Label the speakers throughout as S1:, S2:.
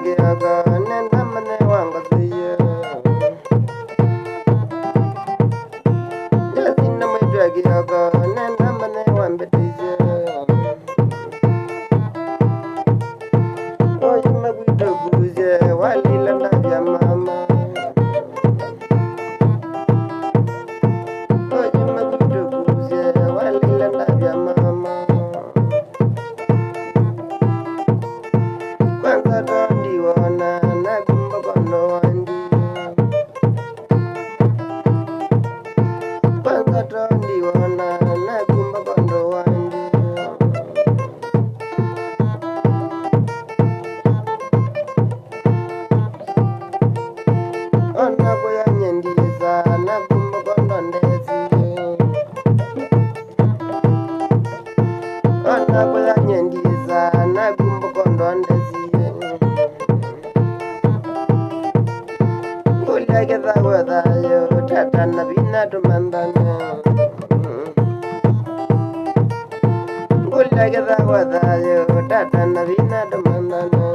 S1: Kiaga nenda mane wanga siya Jasina mwitwa Kiaga nenda mane wambetize Oye magwito guze walila ndavya mama Oye magwito guze walila ndavya mama Kwanza tondi wana na gumba kono wandi Kwanza tondi wana na gumba kono wandi Ona kuya nyendiza na gumba kono ndezi Ona kuya nyendiza na gumba kono ndezi Gulageza wadayo tata na bina dumandane Gulageza wadayo tata na bina dumandane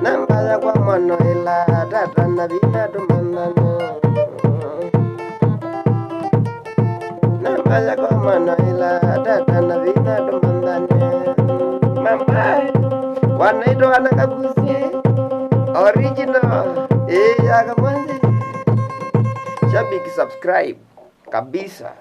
S1: Nambaya kwa mono ila tata na bina dumandane Nambaya kwa mono ila tata na bina dumandane Mama wanaito wanakagusi Original ya kamanzi Shabiki subscribe kabisa.